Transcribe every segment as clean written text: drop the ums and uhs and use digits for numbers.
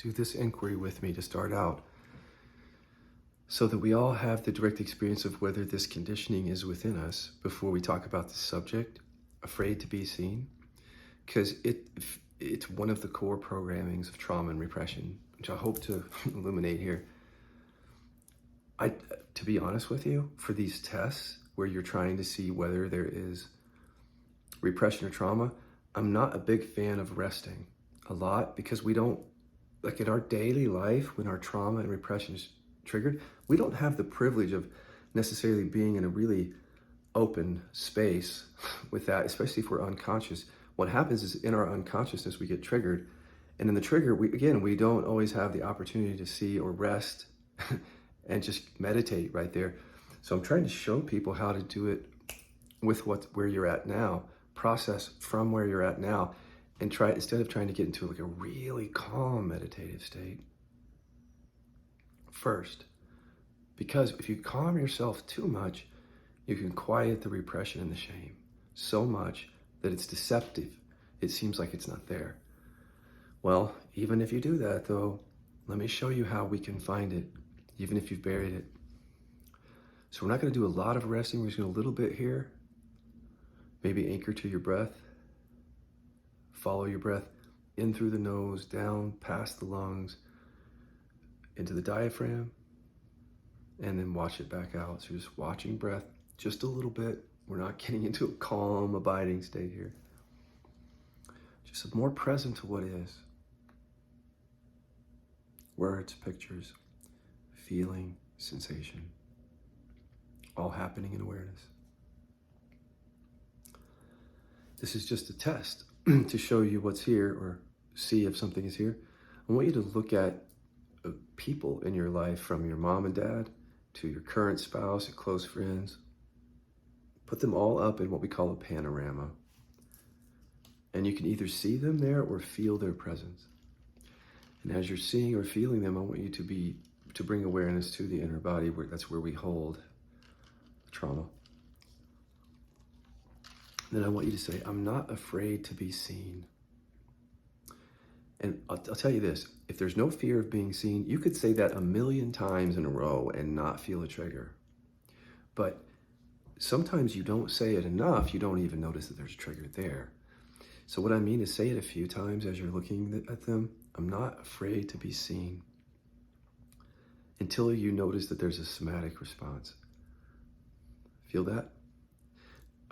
do this inquiry with me to start out so that we all have the direct experience of whether this conditioning is within us before we talk about the subject, afraid to be seen, because it's one of the core programmings of trauma and repression, which I hope to illuminate here. To be honest with you, for these tests where you're trying to see whether there is repression or trauma, I'm not a big fan of resting a lot, because we don't, like in our daily life, when our trauma and repression is triggered, we don't have the privilege of necessarily being in a really open space with that, especially if we're unconscious. What happens is in our unconsciousness, we get triggered. And in the trigger, we don't always have the opportunity to see or rest and just meditate right there. So I'm trying to show people how to do it with where you're at now, process from where you're at now, and try, instead of trying to get into like a really calm meditative state first. Because if you calm yourself too much, you can quiet the repression and the shame so much that it's deceptive. It seems like it's not there. Well, even if you do that though, let me show you how we can find it, even if you've buried it. So we're not going to do a lot of resting. We're just going to a little bit here. Maybe anchor to your breath. Follow your breath in through the nose, down past the lungs, into the diaphragm, and then watch it back out. So just watching breath just a little bit. We're not getting into a calm, abiding state here. Just more present to what is. Words, pictures, feeling, sensation, all happening in awareness. This is just a test to show you what's here, or see if something is here. I want you to look at people in your life, from your mom and dad to your current spouse and close friends. Put them all up in what we call a panorama. And you can either see them there or feel their presence. And as you're seeing or feeling them, I want you to bring awareness to the inner body, where that's where we hold trauma. Then I want you to say, I'm not afraid to be seen. And I'll tell you this, if there's no fear of being seen, you could say that 1,000,000 times in a row and not feel a trigger. But sometimes you don't say it enough, you don't even notice that there's a trigger there. So what I mean is, say it a few times as you're looking at them. I'm not afraid to be seen, until you notice that there's a somatic response. Feel that?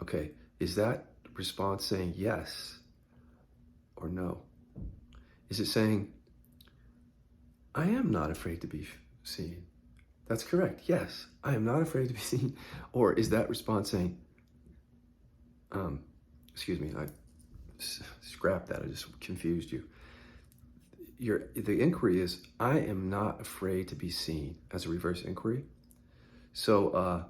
Okay, is that response saying yes or no? Is it saying, I am not afraid to be seen? That's correct. Yes, I am not afraid to be seen. Or is that response saying, excuse me, I scrapped that. I just confused you. The inquiry is, I am not afraid to be seen, as a reverse inquiry. So,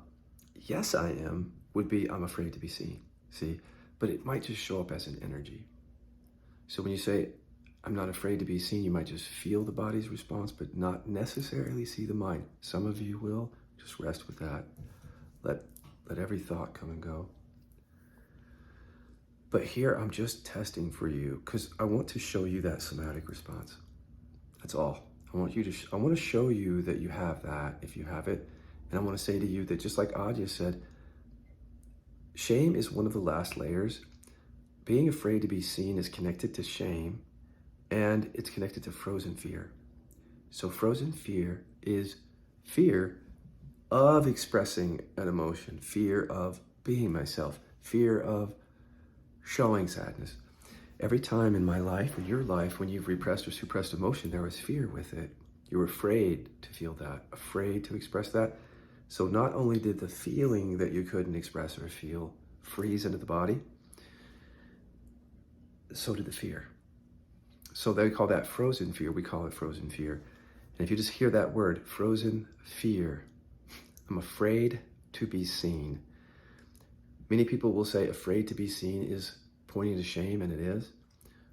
yes, I am would be, I'm afraid to be seen. See, but it might just show up as an energy. So when you say, I'm not afraid to be seen, you might just feel the body's response, but not necessarily see the mind. Some of you will. Just rest with that. Let every thought come and go. But here I'm just testing for you, because I want to show you that somatic response. That's all. I want to show you that you have that, if you have it. And I want to say to you that, just like Adya said, shame is one of the last layers. Being afraid to be seen is connected to shame, and it's connected to frozen fear. So frozen fear is fear of expressing an emotion, fear of being myself, fear of showing sadness. Every time in my life, or your life, when you've repressed or suppressed emotion, there was fear with it. You were afraid to feel that, afraid to express that. So not only did the feeling that you couldn't express or feel freeze into the body, so did the fear. So they call that frozen fear. We call it frozen fear. And if you just hear that word, frozen fear, I'm afraid to be seen. Many people will say afraid to be seen is pointing to shame, and it is,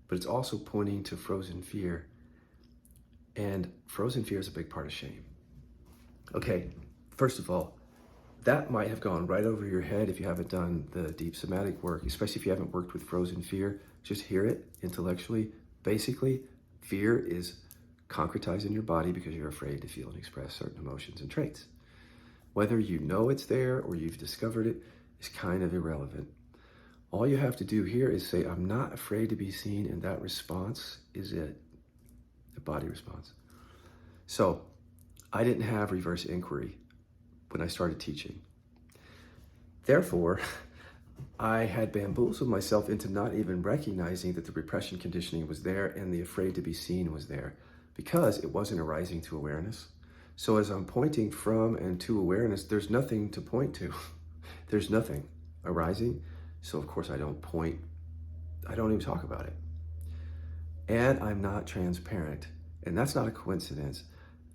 but it's also pointing to frozen fear. And frozen fear is a big part of shame. Okay, first of all, that might have gone right over your head if you haven't done the deep somatic work, especially if you haven't worked with frozen fear. Just hear it intellectually. Basically, fear is concretize in your body because you're afraid to feel and express certain emotions and traits. Whether you know it's there or you've discovered it is kind of irrelevant. All you have to do here is say, I'm not afraid to be seen, and that response is it, the body response. So I didn't have reverse inquiry when I started teaching. Therefore, I had bamboozled myself into not even recognizing that the repression conditioning was there and the afraid to be seen was there because it wasn't arising to awareness. So as I'm pointing from and to awareness, there's nothing to point to. There's nothing arising. So of course I don't point, I don't even talk about it. And I'm not transparent. And that's not a coincidence.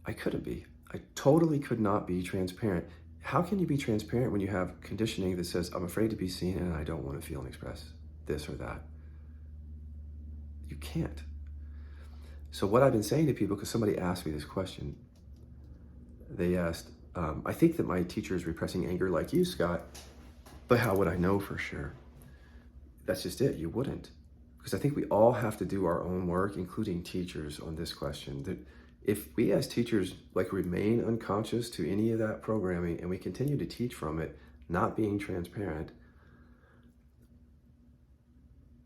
I couldn't be. I totally could not be transparent. How can you be transparent when you have conditioning that says, I'm afraid to be seen and I don't want to feel and express this or that? You can't. So what I've been saying to people, because somebody asked me this question, they asked, I think that my teacher is repressing anger like you, Scott, but how would I know for sure? That's just it, you wouldn't. Because I think we all have to do our own work, including teachers, on this question. That if we as teachers remain unconscious to any of that programming and we continue to teach from it, not being transparent,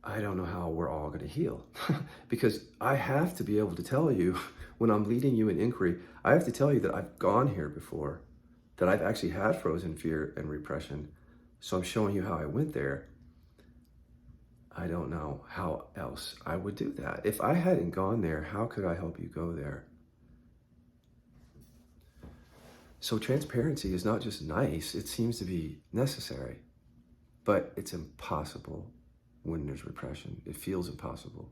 I don't know how we're all going to heal. Because I have to be able to tell you, when I'm leading you in inquiry, I have to tell you that I've gone here before, that I've actually had frozen fear and repression. So I'm showing you how I went there. I don't know how else I would do that. If I hadn't gone there, how could I help you go there? So transparency is not just nice, it seems to be necessary, but it's impossible when there's repression. It feels impossible.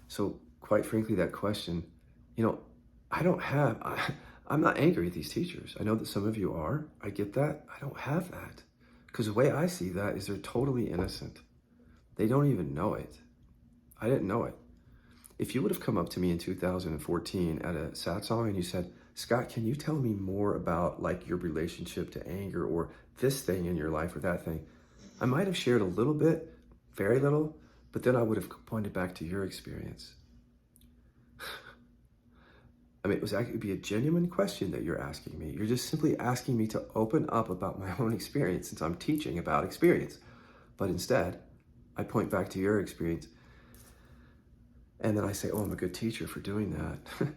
So quite frankly, that question, I'm not angry at these teachers. I know that some of you are. I get that. I don't have that. Because the way I see that is they're totally innocent. They don't even know it. I didn't know it. If you would have come up to me in 2014 at a satsang and you said, Scott, can you tell me more about your relationship to anger or this thing in your life or that thing? I might have shared a little bit, very little, but then I would have pointed back to your experience. I mean, it would be a genuine question that you're asking me. You're just simply asking me to open up about my own experience since I'm teaching about experience. But instead, I point back to your experience. And then I say, oh, I'm a good teacher for doing that.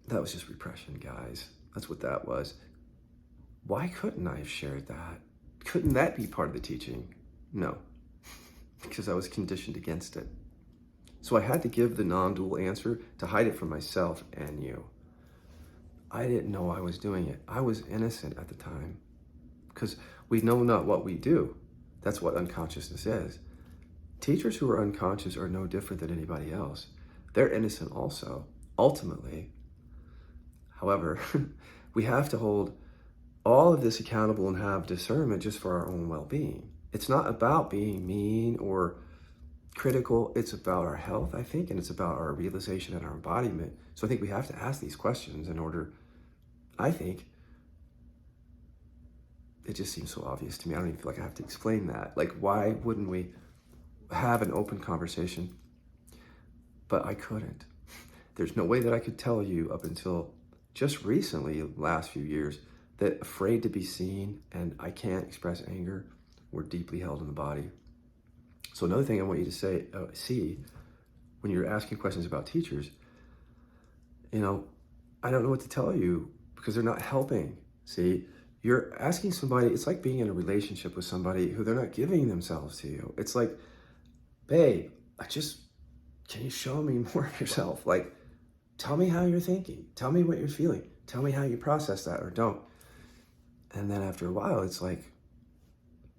That was just repression, guys. That's what that was. Why couldn't I have shared that? Couldn't that be part of the teaching? No, because I was conditioned against it. So I had to give the non-dual answer to hide it from myself and you. I didn't know I was doing it. I was innocent at the time because we know not what we do. That's what unconsciousness is. Teachers who are unconscious are no different than anybody else. They're innocent also, ultimately. However, we have to hold all of this accountable and have discernment just for our own well-being. It's not about being mean or critical. It's about our health, I think, and it's about our realization and our embodiment. So I think we have to ask these questions in order, I think, it just seems so obvious to me. I don't even feel like I have to explain that. Why wouldn't we have an open conversation? But I couldn't. There's no way that I could tell you up until just recently, last few years, that afraid to be seen and I can't express anger were deeply held in the body. So another thing I want you to see when you're asking questions about teachers, I don't know what to tell you because they're not helping. See, you're asking somebody, it's like being in a relationship with somebody who they're not giving themselves to you. It's like, babe, can you show me more of yourself? Tell me how you're thinking. Tell me what you're feeling. Tell me how you process that or don't. And then after a while, it's like,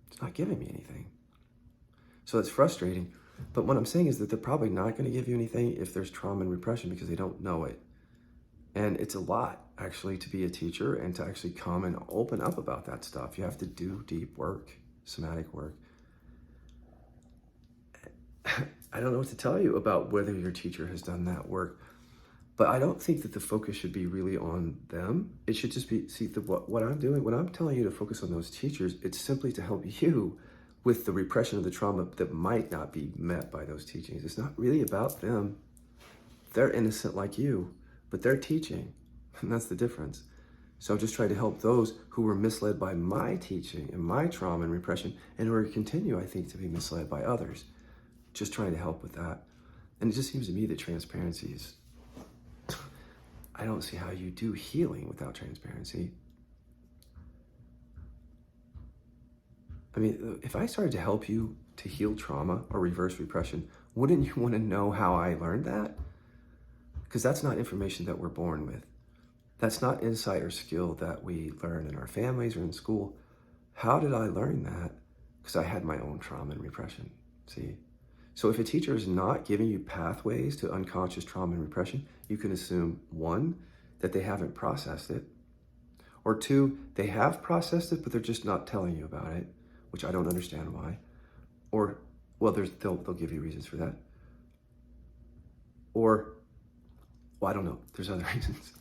it's not giving me anything. So it's frustrating. But what I'm saying is that they're probably not going to give you anything if there's trauma and repression because they don't know it. And it's a lot, actually, to be a teacher and to actually come and open up about that stuff. You have to do deep work, somatic work. I don't know what to tell you about whether your teacher has done that work. But I don't think that the focus should be really on them. It should just be, what I'm doing, when I'm telling you to focus on those teachers, it's simply to help you with the repression of the trauma that might not be met by those teachings. It's not really about them. They're innocent like you, but they're teaching, and that's the difference. So I'm just trying to help those who were misled by my teaching and my trauma and repression, and who continue, I think, to be misled by others. Just trying to help with that. And it just seems to me that transparency is, I don't see how you do healing without transparency. I mean, if I started to help you to heal trauma or reverse repression, wouldn't you want to know how I learned that? Because that's not information that we're born with. That's not insight or skill that we learn in our families or in school. How did I learn that? Because I had my own trauma and repression, see? So if a teacher is not giving you pathways to unconscious trauma and repression, you can assume, one, that they haven't processed it, or two, they have processed it, but they're just not telling you about it, which I don't understand why. Or, well, they'll give you reasons for that. Or, well, I don't know, there's other reasons.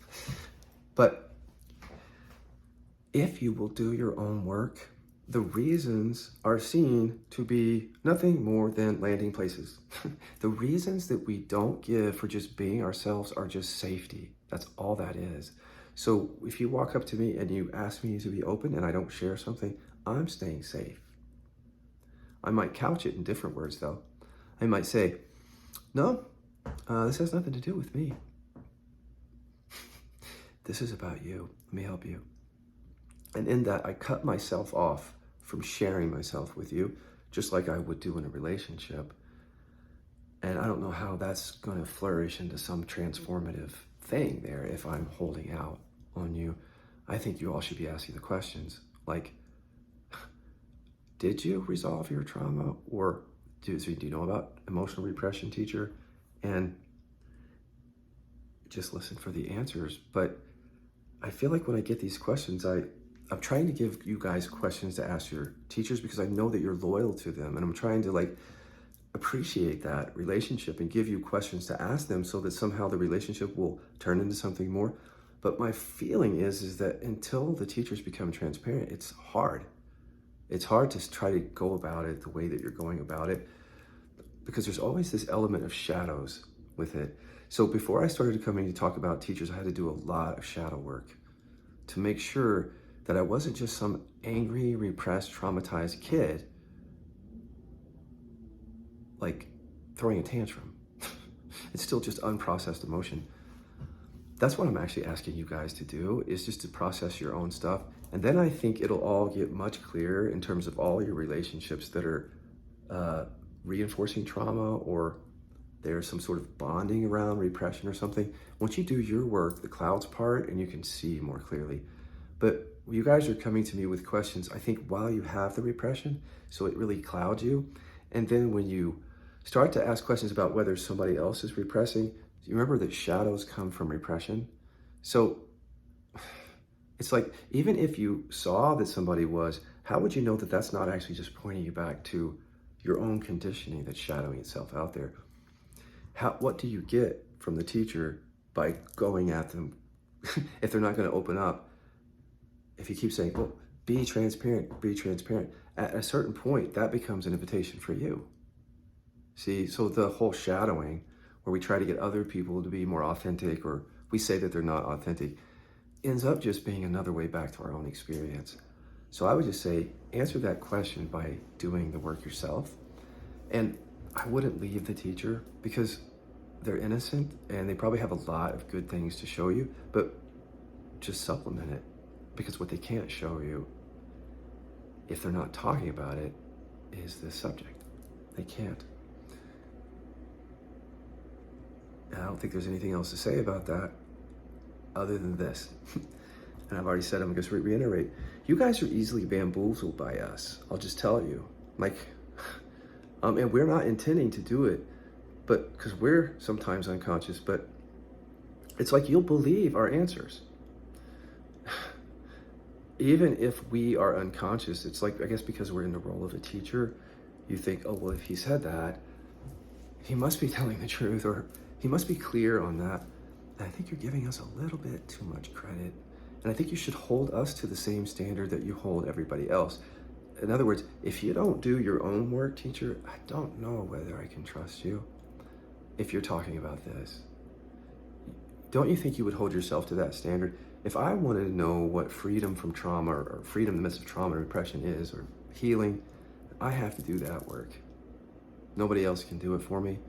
But if you will do your own work, the reasons are seen to be nothing more than landing places. The reasons that we don't give for just being ourselves are just safety. That's all that is. So if you walk up to me and you ask me to be open and I don't share something, I'm staying safe. I might couch it in different words though. I might say, no, this has nothing to do with me. This is about you. Let me help you. And in that, I cut myself off from sharing myself with you, just like I would do in a relationship. And I don't know how that's going to flourish into some transformative thing there if I'm holding out on you. I think you all should be asking the questions like, did you resolve your trauma? Or do you know about emotional repression, teacher? And just listen for the answers. But I feel like when I get these questions, I'm trying to give you guys questions to ask your teachers because I know that you're loyal to them. And I'm trying to appreciate that relationship and give you questions to ask them so that somehow the relationship will turn into something more. But my feeling is that until the teachers become transparent, it's hard. It's hard to try to go about it the way that you're going about it because there's always this element of shadows with it. So before I started coming to talk about teachers, I had to do a lot of shadow work to make sure that I wasn't just some angry, repressed, traumatized kid, throwing a tantrum. It's still just unprocessed emotion. That's what I'm actually asking you guys to do, is just to process your own stuff. And then I think it'll all get much clearer in terms of all your relationships that are reinforcing trauma, or there's some sort of bonding around repression or something. Once you do your work, the clouds part and you can see more clearly. But you guys are coming to me with questions, I think, while you have the repression, so it really clouds you. And then when you start to ask questions about whether somebody else is repressing, you remember that shadows come from repression? So it's like, even if you saw that somebody was, how would you know that that's not actually just pointing you back to your own conditioning that's shadowing itself out there? What do you get from the teacher by going at them if they're not going to open up? If you keep saying, well, be transparent, at a certain point, that becomes an invitation for you. See, so the whole shadowing, where we try to get other people to be more authentic, or we say that they're not authentic, ends up just being another way back to our own experience. So I would just say, answer that question by doing the work yourself. And I wouldn't leave the teacher because they're innocent and they probably have a lot of good things to show you, but just supplement it, because what they can't show you, if they're not talking about it, is the subject. They can't. And I don't think there's anything else to say about that other than this. And I've already said, I'm going to reiterate, you guys are easily bamboozled by us. I'll just tell you, and we're not intending to do it, but because we're sometimes unconscious, but it's like you'll believe our answers. Even if we are unconscious, it's like, I guess because we're in the role of a teacher, you think, oh, well, if he said that, he must be telling the truth, or he must be clear on that. And I think you're giving us a little bit too much credit. And I think you should hold us to the same standard that you hold everybody else. In other words, if you don't do your own work, teacher, I don't know whether I can trust you if you're talking about this. Don't you think you would hold yourself to that standard? If I wanted to know what freedom from trauma or freedom in the midst of trauma and repression is, or healing, I have to do that work. Nobody else can do it for me.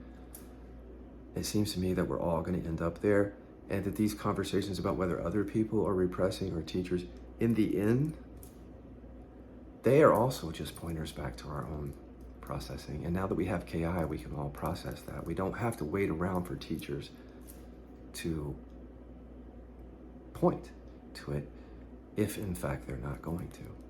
It seems to me that we're all going to end up there, and that these conversations about whether other people are repressing or teachers, in the end, they are also just pointers back to our own processing. And now that we have KI, we can all process that. We don't have to wait around for teachers to point to it if in fact they're not going to.